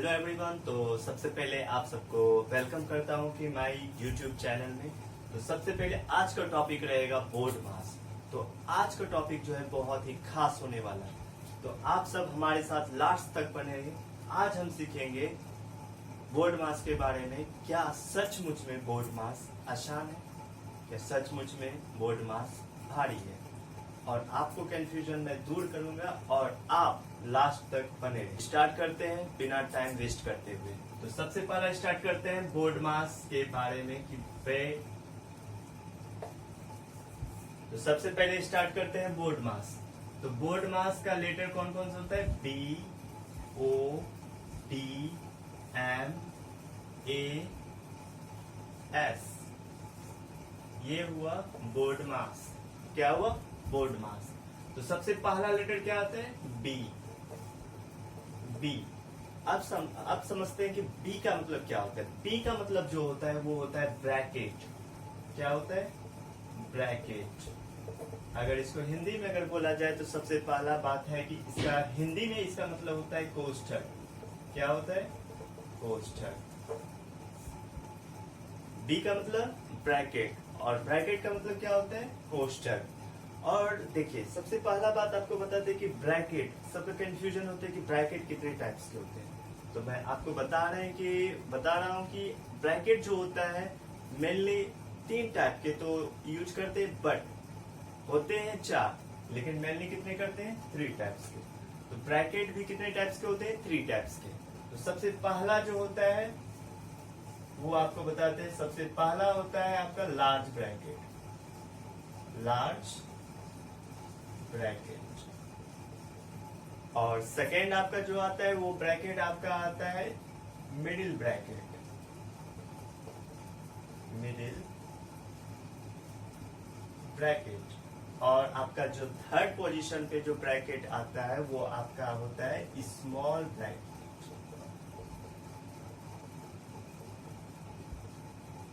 Hello everyone. तो सबसे पहले आप सबको वेलकम करता हूं कि माय यूट्यूब चैनल में। तो सबसे पहले आज का टॉपिक रहेगा बोर्ड मास। तो आज का टॉपिक जो है बहुत ही खास होने वाला है, तो आप सब हमारे साथ लास्ट तक बने रहिए। आज हम सीखेंगे बोर्ड मास के बारे में। क्या सचमुच में बोर्ड मास आसान है, क्या सचमुच में बोर्ड मास भारी है, और आपको कंफ्यूजन में दूर करूंगा और आप लास्ट तक बने रहिए। स्टार्ट करते हैं बिना टाइम वेस्ट करते हुए। तो सबसे पहला स्टार्ट करते हैं बोर्ड मास के बारे में कि तो सबसे पहले स्टार्ट करते हैं बोर्ड मास। तो बोर्ड मास का लेटर कौन कौन सा होता है? बी, ओ, डी, एम, ए, एस। ये हुआ बोर्ड मास। क्या हुआ? बोर्ड मास। तो सबसे पहला लेटर क्या आता है? बी। बी। अब समझते हैं कि बी का मतलब क्या होता है। बी का मतलब जो होता है वो होता है ब्रैकेट। क्या होता है? ब्रैकेट। अगर इसको हिंदी में अगर बोला जाए तो सबसे पहला बात है कि इसका हिंदी में इसका मतलब होता है कोष्ठक। क्या होता है? कोष्ठक। बी का मतलब ब्रैकेट, और ब्रैकेट का मतलब क्या होता है? कोष्ठक। और देखिए, सबसे पहला बात आपको बता दें कि ब्रैकेट, सबका कंफ्यूजन होता है कि ब्रैकेट कितने टाइप्स के होते हैं। तो मैं आपको बता रहा हूँ कि ब्रैकेट जो होता है मेनली 3 टाइप के तो यूज करते हैं, बट होते हैं 4, लेकिन मेनली कितने करते हैं? 3 टाइप्स के। तो ब्रैकेट भी कितने टाइप्स के होते हैं? 3 टाइप्स के। तो सबसे पहला जो होता है वो आपको बताते हैं। सबसे पहला होता है आपका लार्ज ब्रैकेट। Large bracket. और सेकेंड आपका जो आता है वो ब्रैकेट आपका आता है मिडिल ब्रैकेट। Middle bracket. और आपका जो थर्ड पोजीशन पे जो ब्रैकेट आता है वो आपका होता है स्मॉल ब्रैकेट।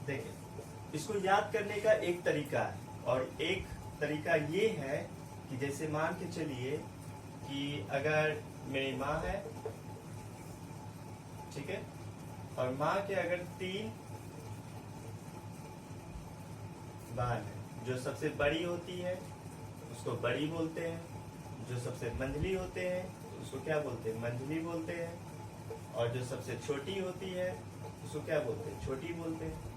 देखिए, इसको याद करने का एक तरीका है, और एक तरीका ये है कि जैसे मान के चलिए कि अगर मेरी माँ है, ठीक है, और माँ के अगर 3 बहन है। जो सबसे बड़ी होती है उसको बड़ी बोलते हैं, जो सबसे मंझली होते हैं उसको क्या बोलते हैं? मंझली बोलते हैं, और जो सबसे छोटी होती है उसको क्या बोलते हैं? छोटी बोलते हैं।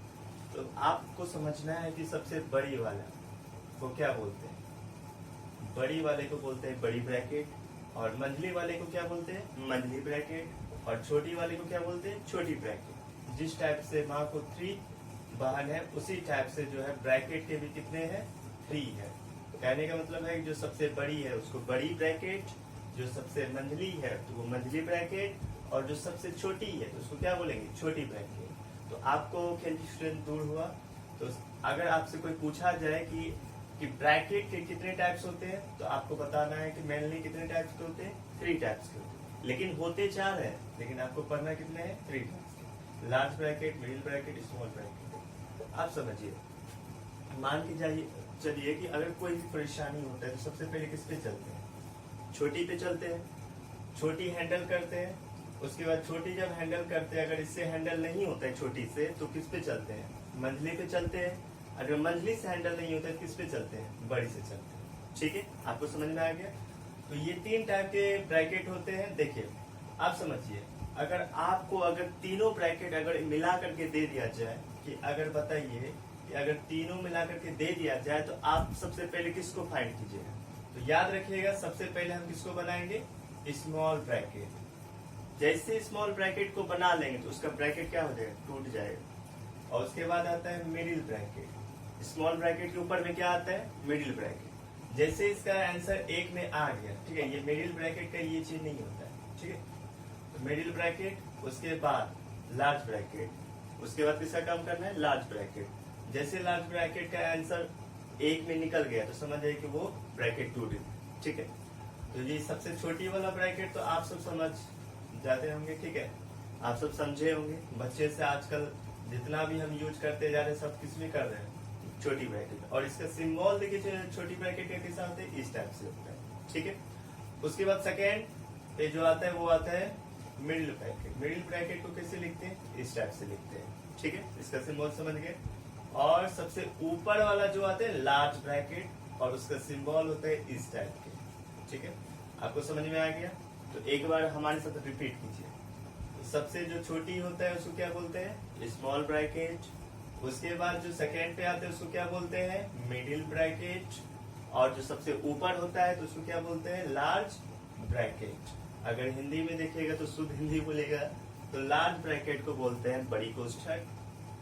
तो आपको समझना है कि सबसे बड़ी वाला को क्या बोलते हैं? बड़ी वाले को बोलते हैं बड़ी ब्रैकेट, और मंझली वाले को क्या बोलते हैं? मंझली ब्रैकेट, और छोटी वाले को क्या बोलते हैं? छोटी ब्रैकेट। जिस टाइप से माँ को 3 बहन है उसी टाइप से जो है ब्रैकेट के भी कितने हैं? 3 है। कहने का मतलब है कि जो सबसे बड़ी है उसको बड़ी ब्रैकेट, जो सबसे मंझली है तो वो मंझली ब्रैकेट, और जो सबसे छोटी है तो उसको क्या बोलेंगे? छोटी ब्रैकेट। तो आपको कंफ्यूजन दूर हुआ। तो अगर आपसे कोई पूछा जाए कि ब्रैकेट के कितने टाइप्स होते हैं, तो आपको बताना है कि मेनली कितने टाइप्स के होते हैं? 3 टाइप्स के होते हैं, लेकिन होते 4 है, लेकिन आपको पढ़ना कितने हैं? 3 टाइप्स के। Large bracket, middle bracket, small bracket. आप समझिए, मान के चलिए कि अगर कोई भी परेशानी होता है तो सबसे पहले किस पे चलते हैं? छोटी पे चलते हैं। छोटी हैंडल करते हैं। उसके बाद छोटी जब हैंडल करते हैं, अगर इससे हैंडल नहीं होता है छोटी से, तो किस पे चलते हैं? मंझली पे चलते हैं। अगर मंझली से हैंडल नहीं होता है किस पे चलते हैं? बड़ी से चलते हैं। ठीक है, आपको समझ में आ गया? तो ये 3 टाइप के ब्रैकेट होते हैं। देखिए, आप समझिए, अगर तीनों ब्रैकेट अगर मिला करके दे दिया जाए, कि अगर बताइए कि अगर तीनों मिला करके दे दिया जाए तो आप सबसे पहले किसको फाइंड कीजिएगा? तो याद रखिएगा, सबसे पहले हम किसको बनाएंगे? Small bracket. जैसे स्मॉल ब्रैकेट को बना लेंगे तो उसका ब्रैकेट क्या हो जाएगा? टूट जाएगा। और उसके बाद आता है मिडिल ब्रैकेट। स्मॉल ब्रैकेट के ऊपर में क्या आता है? Middle bracket. जैसे इसका आंसर 1 में आ गया, ठीक है, ये मिडिल ब्रैकेट का ये चीज नहीं होता है, ठीक है। तो मिडिल ब्रैकेट, उसके बाद लार्ज ब्रैकेट, उसके बाद किसका काम करना है? Large bracket. जैसे लार्ज ब्रैकेट का आंसर 1 में निकल गया तो समझ जाइए कि वो ब्रैकेट टूट गई, ठीक है। तो ये सबसे छोटी वाला ब्रैकेट तो आप सब समझ जाते होंगे, ठीक है, आप सब समझे होंगे। बच्चे से आजकल जितना भी हम यूज करते जा रहे हैं सब किस में कर रहे हैं? छोटी ब्रैकेट। और इसका सिंबल देखिए, छोटी ब्रैकेट का कैसा होता है? इस टाइप से होता है, ठीक है। उसके बाद सेकेंड पे जो आता है वो आता है मिडिल ब्रैकेट। मिडिल ब्रैकेट को कैसे लिखते हैं, इस टाइप से लिखते हैं, ठीक है, इसका सिंबल समझ गए। और सबसे ऊपर वाला जो आता है लार्ज ब्रैकेट, और उसका सिंबल होता है इस टाइप के, ठीक है, आपको समझ में आ गया। तो एक बार हमारे साथ रिपीट कीजिए। तो सबसे जो छोटी होता है उसको क्या बोलते हैं, स्मॉल ब्रैकेट। उसके बाद जो सेकेंड पे आते हैं उसको क्या बोलते हैं, मिडिल ब्रैकेट। और जो सबसे ऊपर होता है तो उसको क्या बोलते हैं, लार्ज ब्रैकेट। अगर हिंदी में देखिएगा तो शुद्ध हिंदी बोलेगा तो लार्ज ब्रैकेट को बोलते हैं बड़ी कोष्ठक,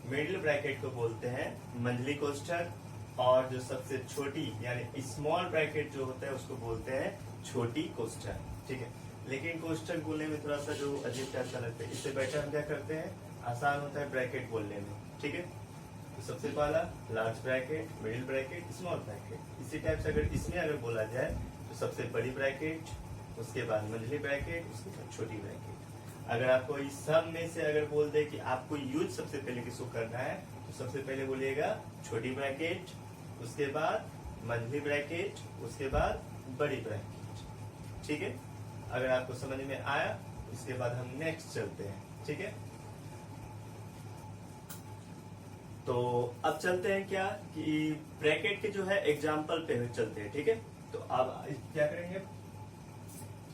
मिडिल ब्रैकेट को बोलते हैं मंझली कोष्ठक, और जो सबसे छोटी यानी स्मॉल ब्रैकेट जो होता है उसको बोलते हैं छोटी कोष्ठक, ठीक है। लेकिन कोष्ठक बोलने में थोड़ा सा जो अजीब टाइप का लगता है, इससे बेटर हम क्या करते हैं, आसान होता है ब्रैकेट बोलने में, ठीक है। तो सबसे पहला large bracket, middle bracket, small bracket. इसी टाइप से अगर बोला जाए तो सबसे बड़ी ब्रैकेट, उसके बाद मंझली ब्रैकेट, उसके बाद छोटी ब्रैकेट। अगर आपको इस सब में से अगर बोल दे कि आपको यूज सबसे पहले किसको करना है, तो सबसे पहले बोलिएगा छोटी ब्रैकेट, उसके बाद मंझली ब्रैकेट, उसके बाद बड़ी ब्रैकेट, ठीक है। अगर आपको समझ में आया इसके बाद हम नेक्स्ट चलते हैं, ठीक है। तो अब चलते हैं क्या कि ब्रैकेट के जो है एग्जाम्पल पे चलते हैं, ठीक है। तो अब क्या करेंगे,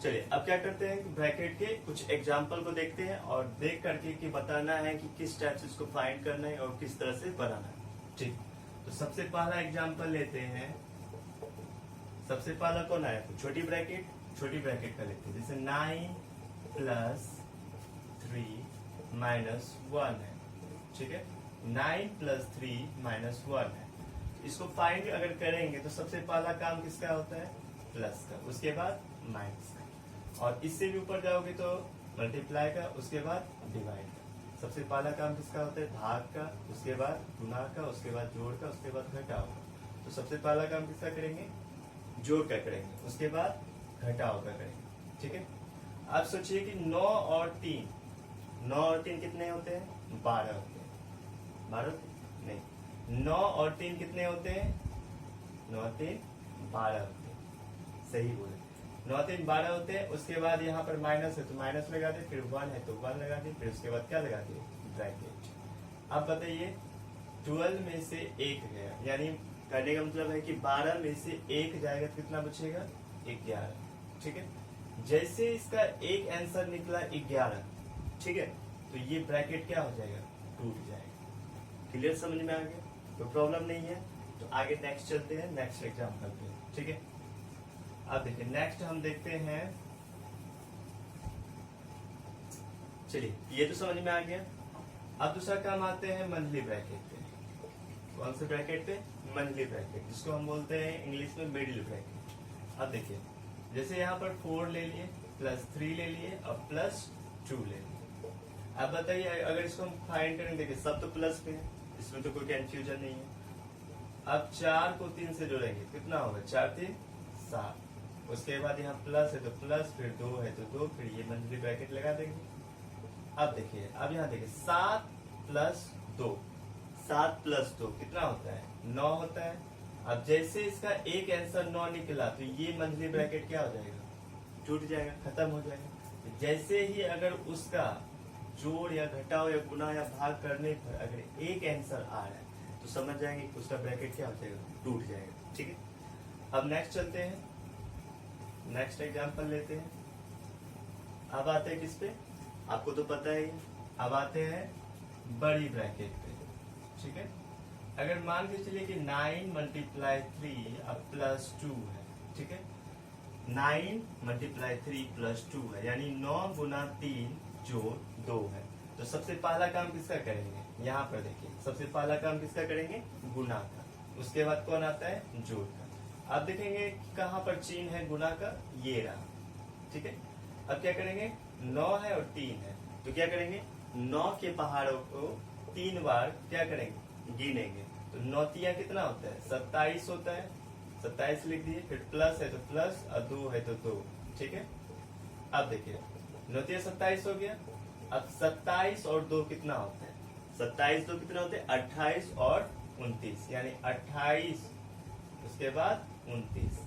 चलिए अब क्या करते हैं कि ब्रैकेट के कुछ एग्जाम्पल को देखते हैं और देख करके कि बताना है कि किस टाइप से इसको फाइंड करना है और किस तरह से बनाना है, ठीक। तो सबसे पहला एग्जाम्पल लेते हैं। सबसे पहला कौन आया, तो छोटी ब्रैकेट, छोटी ब्रैकेट का लेते हैं, जैसे 9 + 3 - 1 है, ठीक है। 9 + 3 - 1 है। इसको फाइंड अगर करेंगे तो सबसे पहला काम किसका होता है, प्लस का, उसके बाद माइनस का, और इससे भी ऊपर जाओगे तो मल्टीप्लाई का, उसके बाद डिवाइड का। सबसे पहला काम किसका होता है, भाग का, उसके बाद गुणा का, उसके बाद जोड़ का, उसके बाद घटाव का। तो सबसे पहला काम किसका करेंगे, जोड़ का करेंगे, उसके बाद घटाव का करेंगे, ठीक है। आप सोचिए कि 9 और 3, 9 और 3 कितने होते हैं, 12 होते हैं। 12 नहीं, 9 और 3 कितने होते हैं, 9 और 3 12 होते हैं, सही बोले, 9 और 3 12 होते हैं। उसके बाद यहाँ पर माइनस है तो माइनस लगा दे, फिर 1 है तो 1 लगा दे, फिर उसके बाद क्या लगा दे, ब्रैकेट। अब बताइए 12 में से 1 गया, यानी कहने का मतलब है कि 12 में से 1 जाएगा तो कितना बचेगा, 11, ठीक है। जैसे इसका एक आंसर निकला 11, ठीक है, तो ये ब्रैकेट क्या हो जाएगा, टूट जाएगा। क्लियर, समझ में आ गया, कोई प्रॉब्लम नहीं है। तो आगे नेक्स्ट चलते हैं, नेक्स्ट एग्जाम्पल पे, ठीक है। अब देखिए नेक्स्ट हम देखते हैं, चलिए ये तो समझ में आ गया। अब दूसरा काम आते हैं मंथली ब्रैकेट पे। कौन से ब्रैकेट पे, मंथली ब्रैकेट, जिसको हम बोलते हैं इंग्लिश में मिडिल ब्रैकेट। अब देखिए जैसे यहाँ पर 4 ले लिए, +3 ले लिए और +2 ले लिए। अब बताइए अगर इसको हम फाइंड करेंगे, देखिए सब तो प्लस पे है, इसमें तो कोई कंफ्यूजन नहीं है। अब 4 को 3 से जोड़ेंगे, कितना होगा, 4 3 7। उसके बाद यहाँ प्लस है तो प्लस, फिर 2 है तो 2, फिर ये मंथली ब्रैकेट लगा देंगे। अब देखिए, अब यहाँ देखिए 7 + 2, 7 + 2 कितना होता है, 9 होता है। अब जैसे इसका एक आंसर 9 निकला तो ये मंथली ब्रैकेट क्या हो जाएगा, टूट जाएगा, खत्म हो जाएगा। जैसे ही अगर उसका जोड़ या घटाव या गुना या भाग करने पर अगर एक आंसर आ रहा है तो समझ जाएंगे कि उसका ब्रैकेट क्या हो जाएगा, टूट जाएगा, ठीक है। अब नेक्स्ट चलते हैं, नेक्स्ट एग्जांपल लेते हैं। अब आते हैं किस पे, आपको तो पता ही। अब आते हैं बड़ी ब्रैकेट पे, ठीक है। अगर मान के चलिए कि 9 × 3 अब +2 है, ठीक है। 9 × 3 +2 है, यानी 9 × 3 जोड़ 2 है। तो सबसे पहला काम किसका करेंगे, यहाँ पर देखिए सबसे पहला काम किसका करेंगे, गुना का। उसके बाद कौन आता है, जोड़ का। अब देखेंगे कहाँ पर चिन्ह है गुना का, ये रहा, ठीक है। अब क्या करेंगे, 9 है और 3 है, तो क्या करेंगे, 9 के पहाड़ों को 3 बार क्या करेंगे, गिनेंगे। तो 9 तिया कितना होता है, 27 होता है, 27 लिख दिए, फिर प्लस है तो प्लस और 2 है तो 2, ठीक है। अब देखिए 9 तिया 27 हो गया। अब 27 और 2 कितना होता है, 27 2 कितना होते हैं, 28 और 29, यानी 28 उसके बाद 29,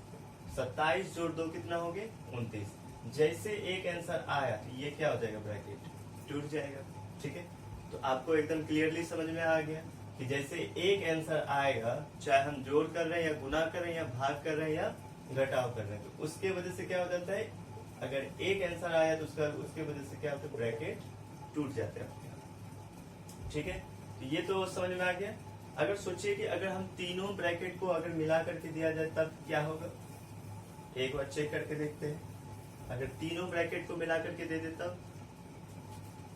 27 जोड़ 2 कितना हो गए, 29। जैसे एक आंसर आया तो ये क्या हो जाएगा, ब्रैकेट टूट जाएगा। ठीक है, तो आपको एकदम क्लियरली समझ में आ गया कि जैसे एक आंसर आएगा, चाहे हम जोड़ कर रहे हैं या गुना कर रहे हैं या भाग कर रहे हैं या घटाव कर रहे हैं, तो उसके वजह से क्या हो जाता है, अगर एक आंसर आया तो उसके वजह से क्या होता है, ब्रैकेट टूट जाते हैं आपके। ठीक है, तो ये तो समझ में आ गया। अगर सोचिए कि अगर हम तीनों ब्रैकेट को अगर मिला करके दिया जाए तब क्या होगा, एक बार चेक करके देखते हैं। अगर तीनों ब्रैकेट को मिला करके दे देता,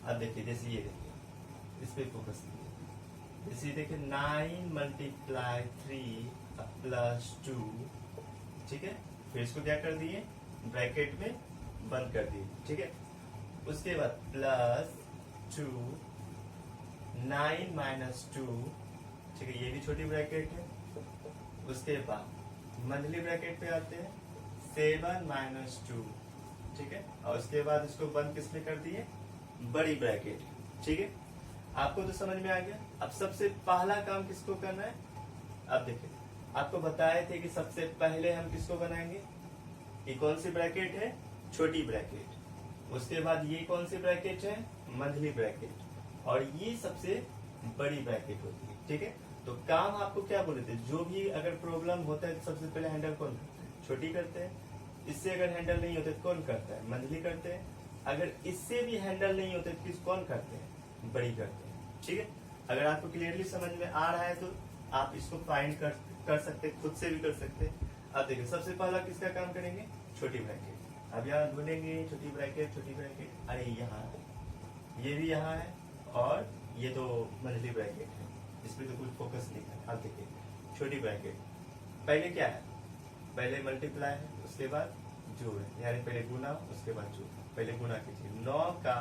अब देखिए जैसे ये देखिए, इस पे फोकस कीजिए। जैसे देखिए 9 मल्टीप्लाई 3 प्लस 2, ठीक है, फिर इसको क्या कर दिए, ब्रैकेट में बंद कर दिए। ठीक है, उसके बाद प्लस 2 9 माइनस 2, ठीक है, ये भी छोटी ब्रैकेट है। उसके बाद मंथली ब्रैकेट पे आते हैं 7 माइनस 2, ठीक है, और उसके बाद इसको बंद किसमें कर दिए, बड़ी ब्रैकेट। ठीक है, आपको तो समझ में आ गया। अब सबसे पहला काम किसको करना है, अब देखिए आपको बताए थे कि सबसे पहले हम किसको बनाएंगे, ये कौन सी ब्रैकेट है, छोटी ब्रैकेट। उसके बाद ये कौन सी ब्रैकेट है, मंथली ब्रैकेट, और ये सबसे बड़ी ब्रैकेट होती है। ठीक है, तो काम आपको क्या बोले थे, जो भी अगर प्रॉब्लम होता है तो सबसे पहले हैंडल कौन करते हैं, छोटी करते हैं। इससे अगर हैंडल नहीं होते तो कौन करता है, मंथली करते हैं। अगर इससे भी हैंडल नहीं होते तो किस कौन करते हैं, बड़ी करते हैं। ठीक है, अगर आपको क्लियरली समझ में आ रहा है तो आप इसको फाइंड कर सकते, खुद से भी कर सकते। अब देखिए सबसे पहला किसका काम करेंगे, छोटी ब्रैकेट। अब यहाँ ढूंढेंगे छोटी ब्रैकेट, छोटी ब्रैकेट, अरे यहाँ ये भी यहाँ है, और ये तो मंथली ब्रैकेट है, इसमें तो कुछ फोकस नहीं है। अब देखिए छोटी ब्रैकेट पहले क्या है, पहले मल्टीप्लाई है, उसके बाद जोड़ है, यानी पहले गुना उसके बाद जोड़। पहले गुना कीजिए, 9 का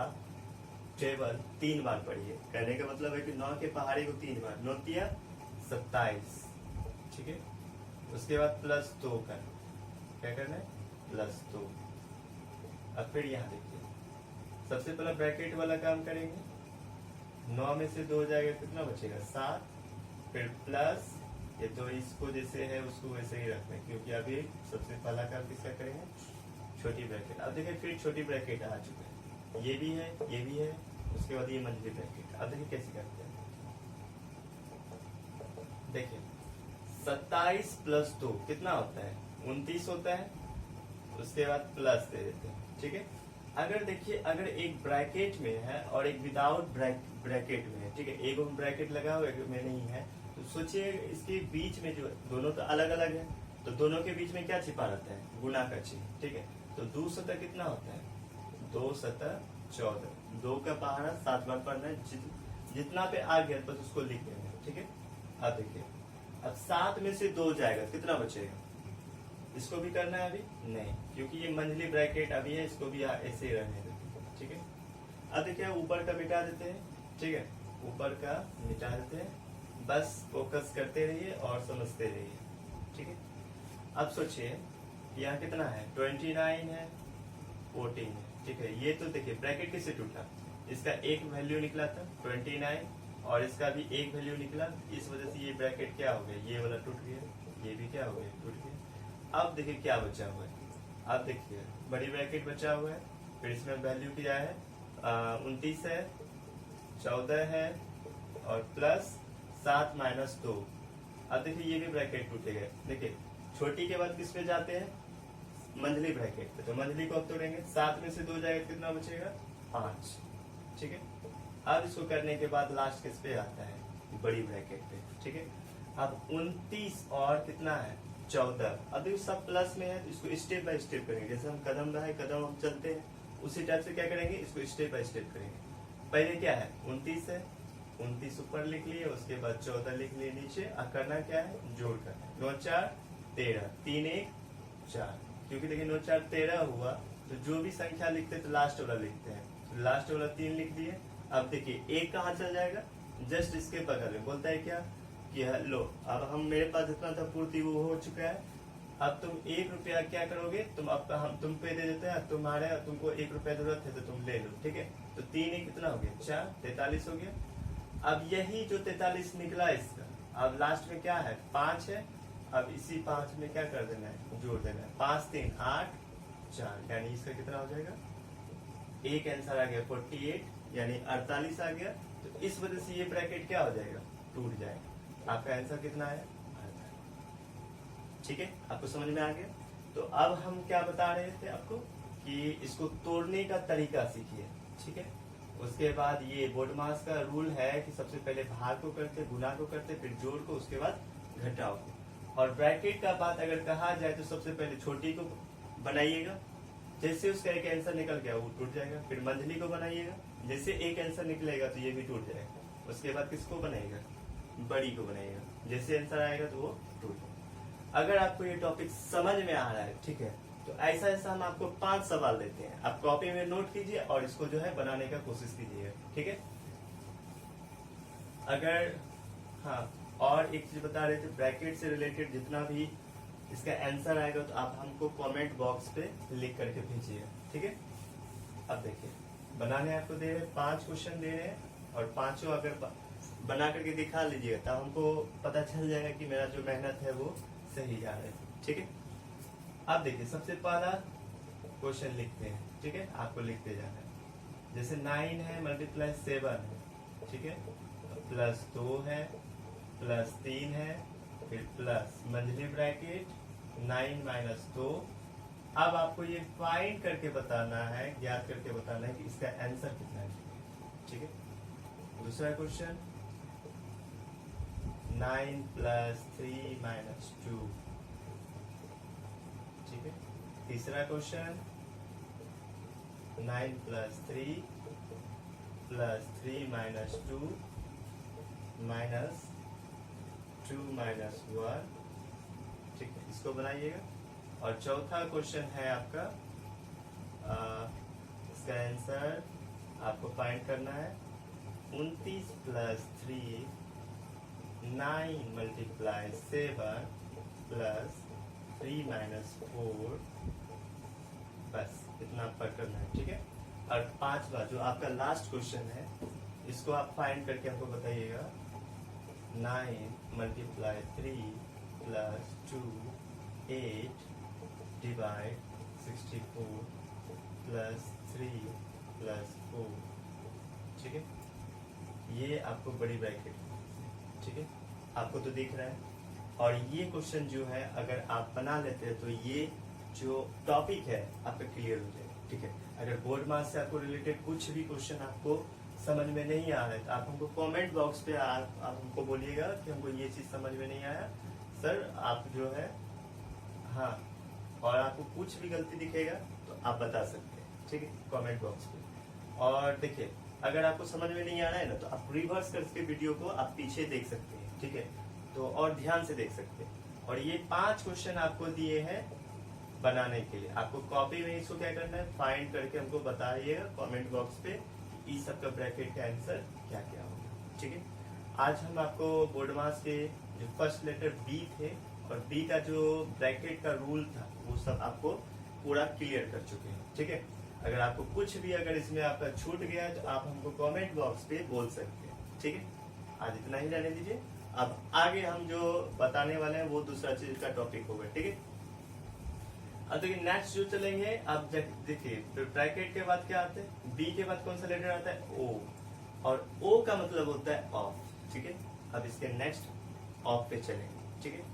टेबल 3 बार पढ़िए। कहने का मतलब है कि 9 के पहाड़े को 3 बार, 9 तिया 27। ठीक है, उसके बाद प्लस 2 कर, क्या करना है, प्लस 2। अब फिर यहाँ देखिए सबसे पहला ब्रैकेट वाला काम करेंगे, 9 में से 2 जाएगा, कितना बचेगा, 7। फिर प्लस ये तो इसको जैसे है उसको वैसे ही रखना है, क्योंकि अभी सबसे पहला काम किसका करेंगे, छोटी ब्रैकेट। अब देखिए फिर छोटी ब्रैकेट आ चुका है, ये भी है, ये भी है, उसके बाद ये मंथली ब्रैकेट। अब देखिए कैसे करते हैं, देखिए 27 प्लस 2 कितना होता है, 29 होता है। उसके बाद प्लस दे देते हैं। ठीक है, अगर देखिए अगर एक ब्रैकेट में है और एक विदाउट ब्रैकेट में है, ठीक है, एक ब्रैकेट लगा हुआ एक में नहीं है, तो सोचिए इसके बीच में जो दोनों तो अलग अलग है, तो दोनों के बीच में क्या छिपा रहता है, गुना का चिन्ह। ठीक है, तो 2 सतह कितना होता है, 2 सतह 14, 2 का पहाड़ा 7 बार पढ़ना है, जितना पे आ गया बस उसको लिख देंगे। ठीक है, अब देखिए अब 7 में से 2 जाएगा, कितना बचेगा, इसको भी करना है अभी नहीं, क्योंकि ये मंथली ब्रैकेट अभी है, इसको भी ऐसे ही रहने देते हैं। ठीक है, अब देखिए ऊपर का मिटा देते हैं। ठीक है, ऊपर का मिटा देते हैं, बस फोकस करते रहिए और समझते रहिए। ठीक है, अब सोचिए यहाँ कितना है, 29 है, 14 है। ठीक है, ये तो देखिए ब्रैकेट किससे टूटा, इसका एक वैल्यू निकला था 29, और इसका भी एक वैल्यू निकला, इस वजह से ये ब्रैकेट क्या हो गया, ये वाला टूट गया, ये भी क्या हो गया, टूट गया। अब देखिए क्या बचा हुआ है, अब देखिए बड़ी ब्रैकेट बचा हुआ है, फिर इसमें वैल्यू क्या है, 29 है, 14 है, और प्लस 7 माइनस 2। अब देखिए ये भी ब्रैकेट टूटेगा। देखिए छोटी के बाद किस पे जाते हैं, मंथली ब्रैकेट पे, तो मंथली को अब तोड़ेंगे, 7 में से 2 जाएगा, कितना बचेगा, 5। ठीक है, अब इसको करने के बाद लास्ट किस पे आता है, बड़ी ब्रैकेट पे। ठीक है, अब 29 और कितना है, 14। अब देखिए सब प्लस में है, तो इसको स्टेप बाय स्टेप करेंगे, जैसे हम कदम बाय कदम हम चलते हैं उसी टाइप से क्या करेंगे, इसको स्टेप बाय स्टेप करेंगे। पहले क्या है, 29 है, 29 ऊपर लिख लिए, उसके बाद 14 लिख लिए नीचे। अब करना क्या है, जोड़ करना है, 9 4 13, 3 1 4, क्योंकि देखिए 9 4 13 हुआ, तो जो भी संख्या लिखते हैं तो लास्ट वाला लिखते हैं, तो लास्ट वाला 3 लिख दिए। अब देखिए एक कहाँ चल जाएगा, जस्ट इसके बगल में, बोलता है क्या कि लो अब हम मेरे पास जितना था पूर्ति वो हो चुका है, अब तुम 1 रुपया क्या करोगे, तुम अब हम तुम पे दे देते हैं, तुम्हारे तुमको 1 रुपया जरूरत है तो तुम ले लो। ठीक है, तो 3 1 कितना हो गया, 4, 43 हो गया। अब यही जो 43 निकला इसका, अब लास्ट में क्या है, 5 है, अब इसी 5 में क्या कर देना है, जोड़ देना है, 5 3 8 4, यानी इसका कितना हो जाएगा, एक आंसर आ गया 48 यानी 48 आ गया। तो इस वजह से ये ब्रैकेट क्या हो जाएगा, टूट जाएगा। आपका आंसर कितना है, 48। ठीक है, आपको समझ में आ गया। तो अब हम क्या बता रहे थे आपको कि इसको तोड़ने का तरीका सीखिए। ठीक है, उसके बाद ये बोडमास का रूल है कि सबसे पहले भाग को करते, गुना को करते, फिर जोड़ को, उसके बाद घटाओ को। और ब्रैकेट का बात अगर कहा जाए तो सबसे पहले छोटी को बनाइएगा, जैसे उसका एक आंसर निकल गया वो टूट जाएगा। फिर मंझली को बनाइएगा, जैसे एक आंसर निकलेगा तो ये भी टूट जाएगा। उसके बाद किसको बनाइएगा, बड़ी को बनाइएगा, जैसे आंसर आएगा तो वो टूट जाएगा। अगर आपको ये टॉपिक समझ में आ रहा है, ठीक है, तो ऐसा ऐसा हम आपको 5 सवाल देते हैं, आप कॉपी में नोट कीजिए और इसको जो है बनाने का कोशिश कीजिएगा। ठीक है, अगर हाँ, और एक चीज बता रहे थे, ब्रैकेट से रिलेटेड जितना भी इसका आंसर आएगा तो आप हमको कमेंट बॉक्स पे लिख करके भेजिएगा। ठीक है, अब देखिए बनाने आपको दे रहे हैं, 5 क्वेश्चन दे रहे हैं और पांचों अगर बना करके दिखा लीजिएगा तब हमको पता चल जाएगा कि मेरा जो मेहनत है वो सही जा रहा है। ठीक है, अब देखिए सबसे पहला क्वेश्चन लिखते हैं। ठीक है, आपको लिखते जाना है, जैसे 9 है मल्टीप्लाई 7 है, ठीक है, प्लस 2 है, प्लस 3 है, फिर प्लस मंझली ब्रैकेट 9 माइनस 2। अब आपको ये फाइंड करके बताना है, ज्ञात करके बताना है कि इसका आंसर कितना है। ठीक है, दूसरा क्वेश्चन 9 प्लस 3 माइनस 2। ठीक है, तीसरा question 9 plus 3 plus 3 minus 2 minus 2 minus 1। ठीक है, इसको बनाइएगा। और चौथा क्वेश्चन है आपका इसका आंसर आपको फाइंड करना है 29 प्लस 3 9 मल्टीप्लाई 7 प्लस 3 माइनस 4। बस इतना आपका करना है। ठीक है, और 5वां जो आपका लास्ट क्वेश्चन है इसको आप फाइंड करके हमको बताइएगा 9 multiply 3 plus 2 8 divide 64 plus 3 plus 4। ठीक है, ये आपको बड़ी ब्रैकेट, ठीक है, आपको तो दिख रहा है। और ये क्वेश्चन जो है अगर आप बना लेते हैं तो ये जो टॉपिक है आपका क्लियर हो जाएगा। ठीक है, अगर बोर्ड मार्क्स से आपको रिलेटेड कुछ भी क्वेश्चन आपको समझ में नहीं आ रहा है तो आप हमको कमेंट बॉक्स पे आप हमको बोलिएगा कि हमको ये चीज समझ में नहीं आया सर, आप जो है हाँ, और आपको कुछ भी गलती दिखेगा तो आप बता सकते हैं। ठीक है, कमेंट बॉक्स पे। और देखिए अगर आपको समझ में नहीं आ रहा है ना तो आप रिवर्स करके वीडियो को आप पीछे देख सकते हैं। ठीक है, तो और ध्यान से देख सकते हैं। और ये 5 क्वेश्चन आपको दिए हैं बनाने के लिए, आपको कॉपी में इसको क्या करना है, फाइंड करके हमको बताइएगा कमेंट बॉक्स पे इस सब का ब्रैकेट का आंसर क्या क्या होगा। ठीक है, आज हम आपको बोर्ड मास के जो फर्स्ट लेटर बी थे और बी का जो ब्रैकेट का रूल था वो सब आपको पूरा क्लियर कर चुके हैं। ठीक है, अगर आपको कुछ भी अगर इसमें आपका छूट गया है तो आप हमको कमेंट बॉक्स पे बोल सकते हैं। ठीक है, आज इतना ही रहने दीजिए। अब आगे हम जो बताने वाले हैं वो दूसरा चीज का टॉपिक होगा। ठीक है, अब देखिए नेक्स्ट जो चलेंगे, अब देखिए फिर ब्रैकेट के बाद क्या आता है, बी के बाद कौन सा लेटर आता है, ओ, और ओ का मतलब होता है ऑफ। ठीक है, अब इसके नेक्स्ट ऑफ पे चलेंगे। ठीक है,